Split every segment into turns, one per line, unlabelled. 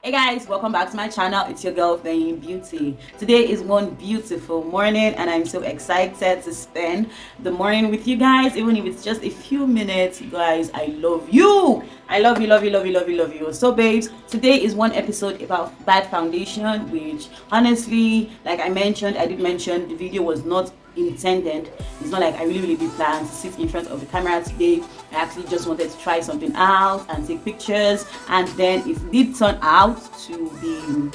Hey guys, welcome back to my channel. It's your girl Fehinbeauty. Today is one beautiful morning and I'm so excited to spend the morning with you guys, even if it's just a few minutes. Guys, I love you. I love you, love you, love you, love you, love you. So babes, today is one episode about bad foundation, which honestly, like I mentioned, I did mention the video was not intended. It's not like I really did plan to sit in front of the camera today. I actually just wanted to try something out and take pictures, and then it did turn out to be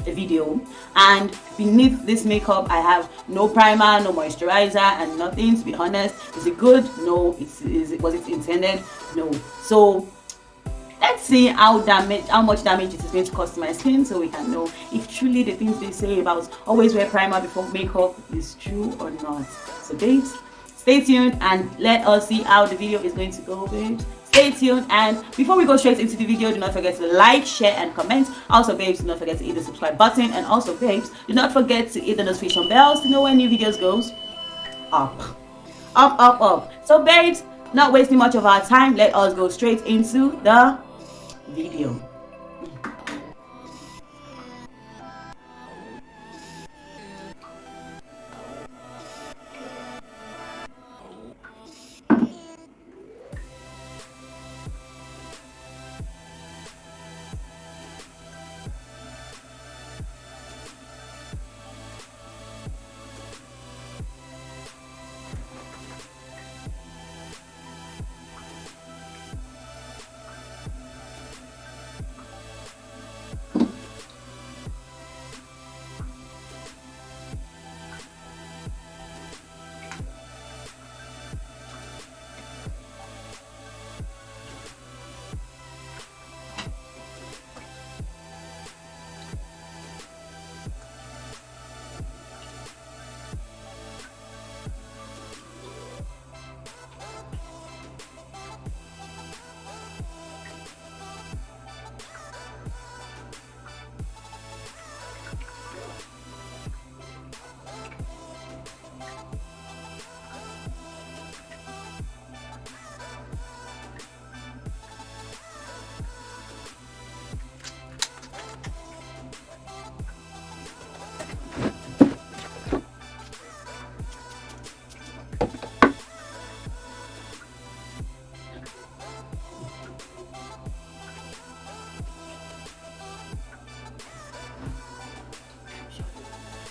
a video. And beneath this makeup I have no primer, no moisturizer, and nothing. To be honest, is it good? No. Was it intended? No. So let's see how much damage it is going to cause to my skin, so we can know if truly the things they say about always wear primer before makeup is true or not. So babes, stay tuned and let us see how the video is going to go, babes. Stay tuned, and before we go straight into the video, do not forget to like, share and comment. Also babes, do not forget to hit the subscribe button, and also babes, do not forget to hit the notification bells to know when new videos goes up. So babes, not wasting much of our time, let us go straight into the video.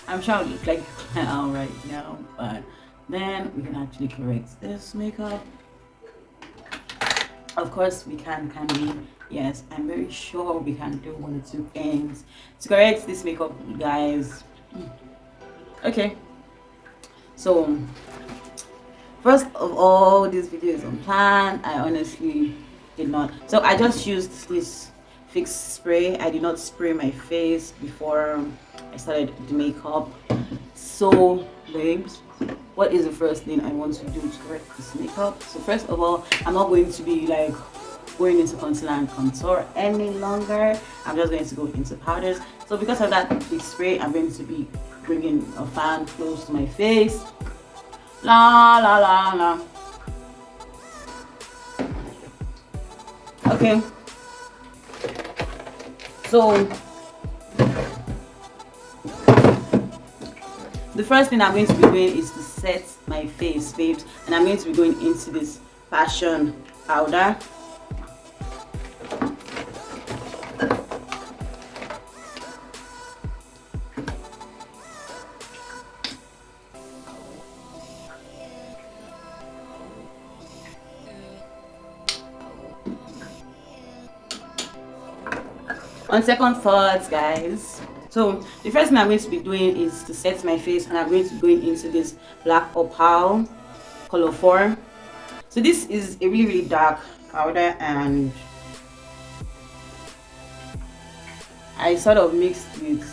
I'm sure it looks like now right now, but then we can actually correct this makeup. Of course we can we? Yes, I'm very sure we can do one or two things to correct this makeup, guys. Okay, so first of all, this video is unplanned. I honestly did not, so I just used this fix spray. I did not spray my face before I started the makeup. So babes, what is the first thing I want to do to correct this makeup? So first of all, I'm not going to be like going into concealer and contour any longer. I'm just going to go into powders. So because of that fix spray, I'm going to be bringing a fan close to my face. La la la la. Okay, so the first thing I'm going to be doing is to set my face, babes, and I'm going to be going into this passion powder. On second thoughts, guys, so the first thing I'm going to be doing is to set my face, and I'm going to be going into this black opal color 4. So this is a really dark powder, and I sort of mixed with,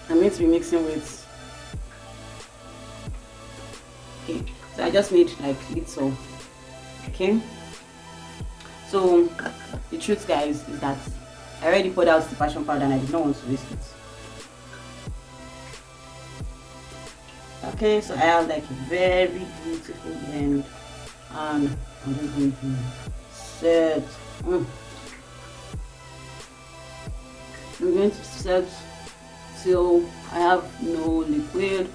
I'm going to be mixing with, okay, so I just made like little. Okay, so the truth, guys, is that I already poured out the passion powder and I did not want to waste it. Okay, so I have like a very beautiful blend, and I'm just going to set I'm going to set till I have no liquid.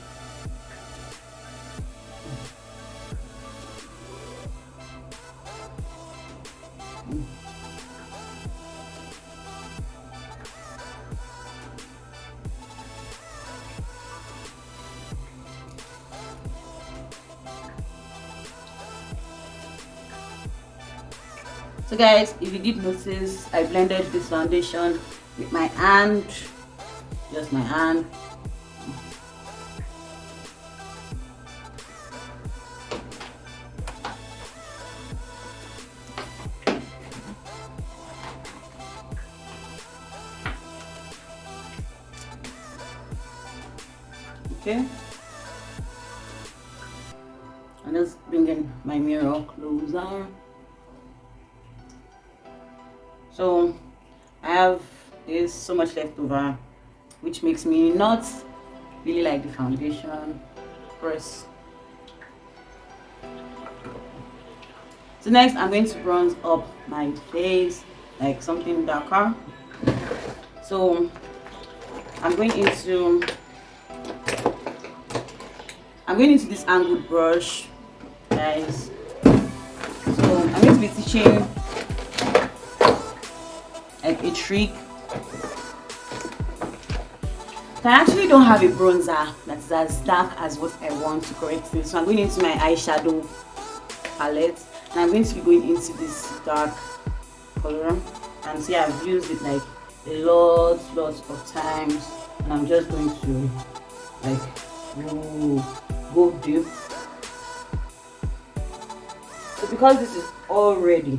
So guys, if you did notice, I blended this foundation with my hand, just my hand. Okay, I'm just bringing my mirror closer. So I have there's so much left over, which makes me not really like the foundation first. So next I'm going to bronze up my face like something darker. So I'm going into this angled brush, guys. So I'm going to be teaching like a trick. I actually don't have a bronzer that's as dark as what I want to correct this. So I'm going into my eyeshadow palette and I'm going to be going into this dark color. And see, I've used it like lots of times, and I'm just going to like go deep. So because this is already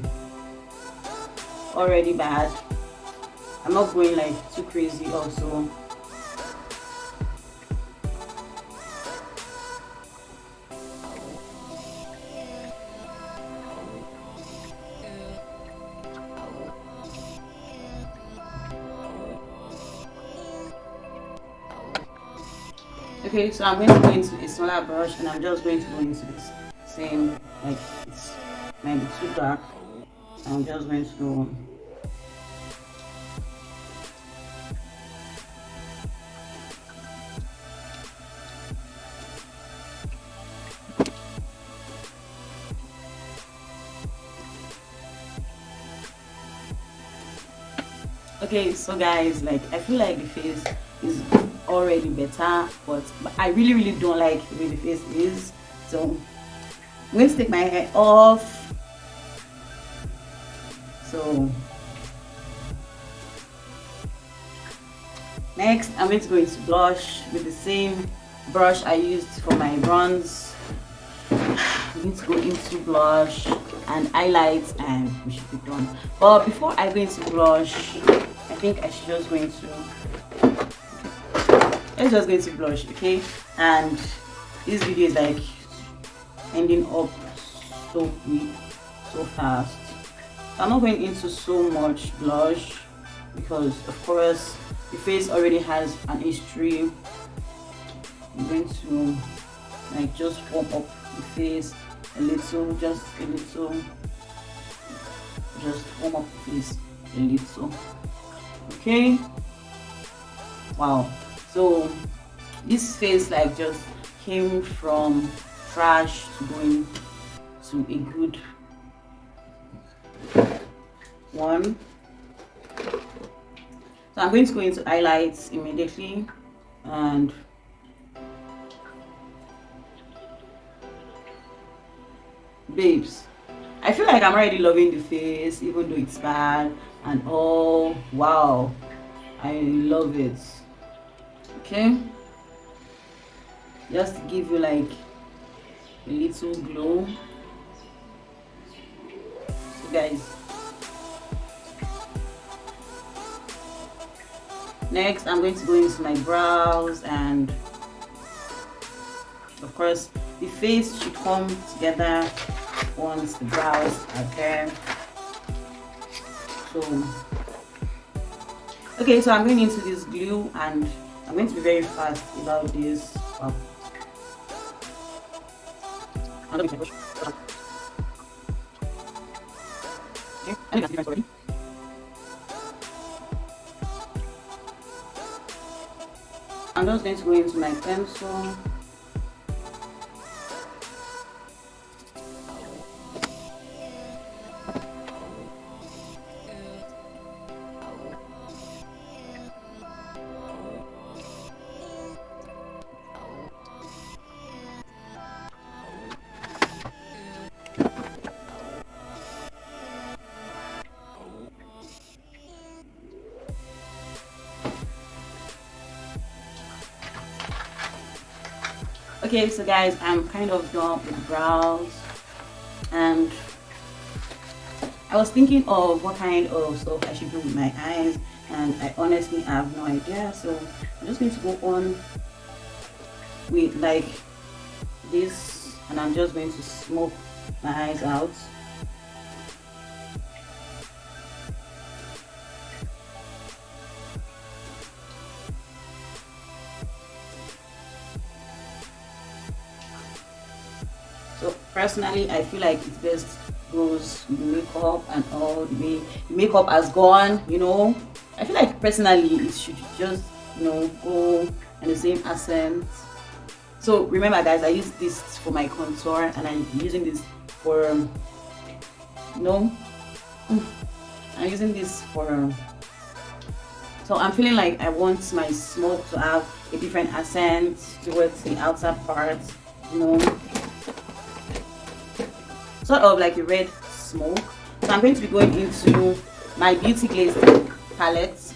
bad, I'm not going like too crazy also. Okay, so I'm going to go into a smaller brush and I'm just going to go into this same, like it's might be too dark. I'm just going to go. Okay, so guys, like I feel like the face is already better, but I really don't like the way the face is. So I'm going to take my hair off. So next I'm going to go into blush with the same brush I used for my bronze. I'm going to go into blush and highlights and we should be done. But before I go into blush, I think I should just go into let's just go into blush, okay? And this video is like ending up so quick, so fast. So I'm not going into so much blush because of course the face already has an history. I'm going to like just warm up the face a little, just warm up the face a little. Okay, wow. So this face like just came from trash to going to a good one. So I'm going to go into highlights immediately and babes, I feel like I'm already loving the face even though it's bad and oh wow, I love it. Okay, just to give you like a little glow. So guys, next I'm going to go into my brows, and of course the face should come together once the brows are there. So okay, so I'm going into this glue and I'm going to be very fast about this. Wow. Okay, I think that's different already. I'm just going to go into my pencil. Okay, so guys, I'm kind of done with brows, and I was thinking of what kind of stuff I should do with my eyes, and I honestly have no idea. So I'm just going to go on with like this, and I'm just going to smoke my eyes out. So personally, I feel like it best goes with the makeup and all the way the makeup has gone, you know. I feel like personally it should just, you know, go in the same accent. So remember guys, I use this for my contour, and I'm using this for you know, I'm using this for so I'm feeling like I want my smoke to have a different accent towards the outer part, you know, sort of like a red smoke. So I'm going to be going into my Beauty Glaze palette,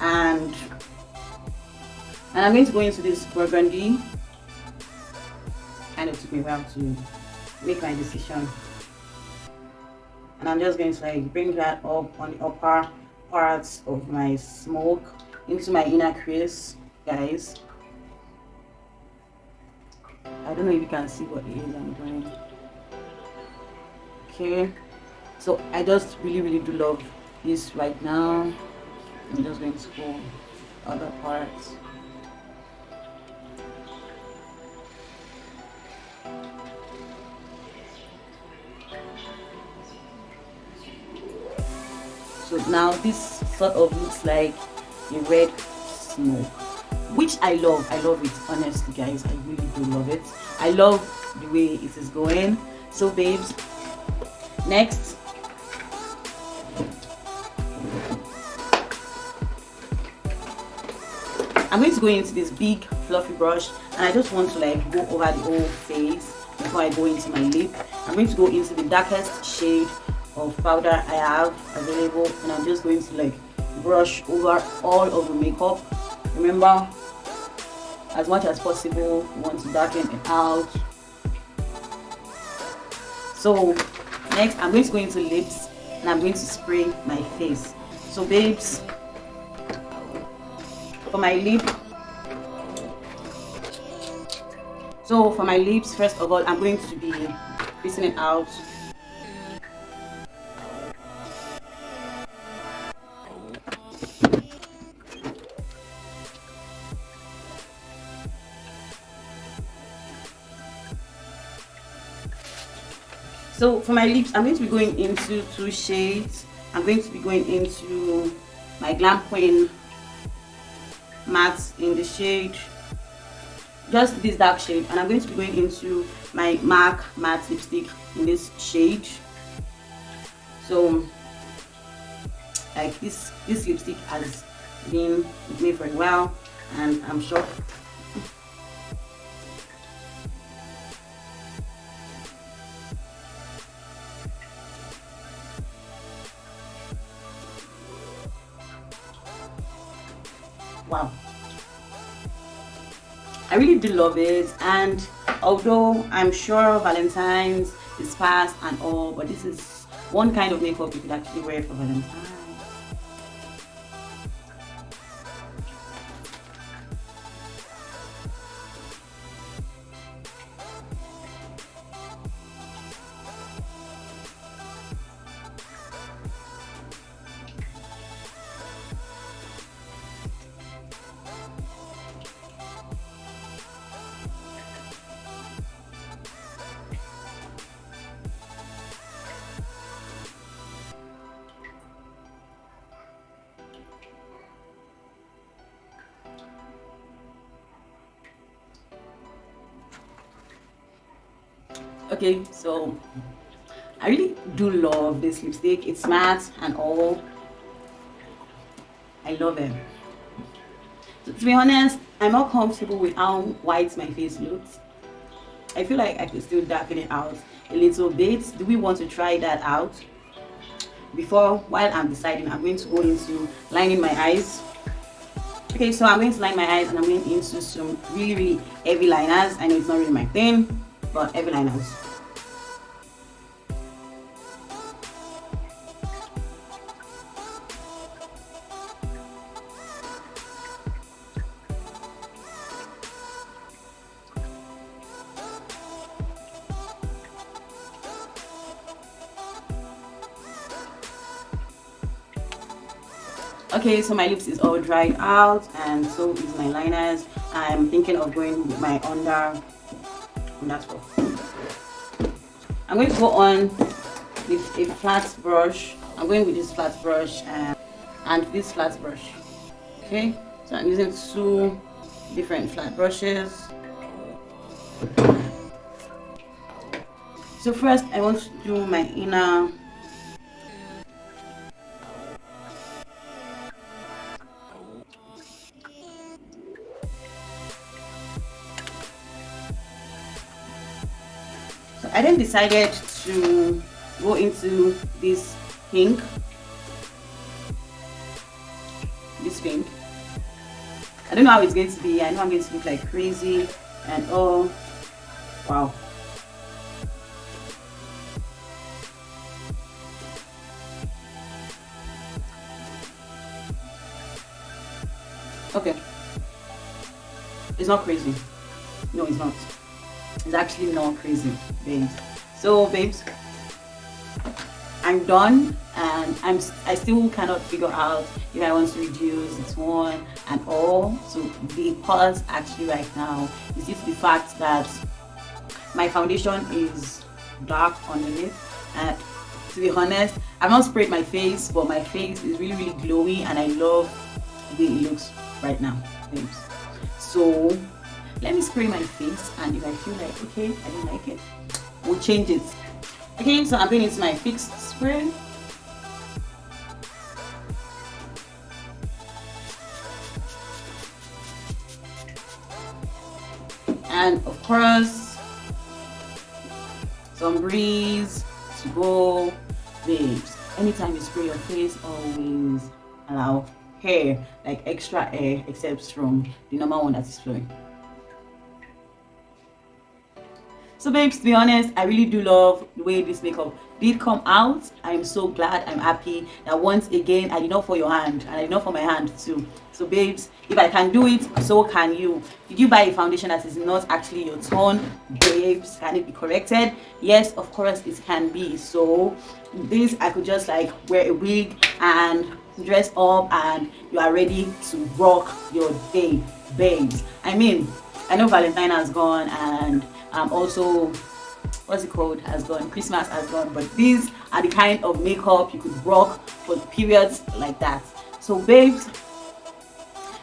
and I'm going to go into this burgundy. Kind of took me a while to make my decision, and I'm just going to like bring that up on the upper parts of my smoke into my inner crease, guys. I don't know if you can see what it is I'm doing. Okay, so I just really do love this right now. I'm just going to go other parts. So now this sort of looks like a red smoke, which I love. I love it, honestly guys. I really do love it. I love the way it is going. So babes, next I'm going to go into this big fluffy brush, and I just want to like go over the whole face before I go into my lip. I'm going to go into the darkest shade of powder I have available, and I'm just going to like brush over all of the makeup. Remember, as much as possible, you want to darken it out. So next I'm going to go into lips, and I'm going to spray my face. So babes, for my lip, so for my lips, first of all, I'm going to be piecing it out. So for my lips, I'm going to be going into two shades. I'm going to be going into my Glam Queen matte in the shade, just this dark shade, and I'm going to be going into my MAC matte lipstick in this shade. So like this lipstick has been with me for a while, and I'm sure wow, I really do love it. And although I'm sure Valentine's is past and all, but this is one kind of makeup you could actually wear for Valentine's. Okay, so I really do love this lipstick. It's matte and all. I love it. So to be honest, I'm not comfortable with how white my face looks. I feel like I could still darken it out a little bit. Do we want to try that out? Before, while I'm deciding, I'm going to go into lining my eyes. Okay, so I'm going to line my eyes and I'm going into some really heavy liners. I know it's not really my thing, but heavy liners. Okay, so my lips is all dried out and so is my liners. I'm thinking of going with my under stuff. I'm going to go on with a flat brush. I'm going with this flat brush and this flat brush. Okay, so I'm using two different flat brushes. So first I want to do my inner. So I then decided to go into this pink. I don't know how it's going to be. I know I'm going to look like crazy and oh wow. Okay, it's not crazy. No, it's not. It's actually not crazy, babes. So babes, I'm done and I still cannot figure out if I want to reduce this one and all. So the cause actually right now is due to the fact that my foundation is dark underneath, and to be honest, I've not sprayed my face, but my face is really glowy and I love the way it looks right now, babes. So let me spray my face, and if I feel like okay, I don't like it, we'll change it. Okay, so I'm going into my fixed spray. And of course, some breeze to go, babes. Anytime you spray your face, always allow hair, like extra air, except from the normal one that is flowing. So babes, to be honest, I really do love the way this makeup did come out. I'm so glad, I'm happy that once again I did not for your hand and I did not for my hand too. So babes, if I can do it, so can you. Did you buy a foundation that is not actually your tone? Babes, can it be corrected? Yes, of course it can be. So this, I could just like wear a wig and dress up and you are ready to rock your day, babes. I mean, I know Valentine has gone and also what's it called has gone, Christmas has gone, but these are the kind of makeup you could rock for periods like that. So babes,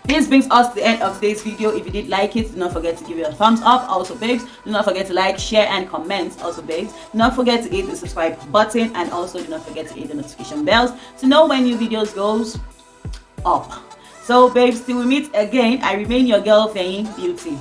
this brings us to the end of today's video. If you did like it, do not forget to give it a thumbs up. Also babes, do not forget to like, share and comment. Also babes, do not forget to hit the subscribe button and also do not forget to hit the notification bells to know when new videos goes up. So babes, till we meet again, I remain your girl Fehinbeauty.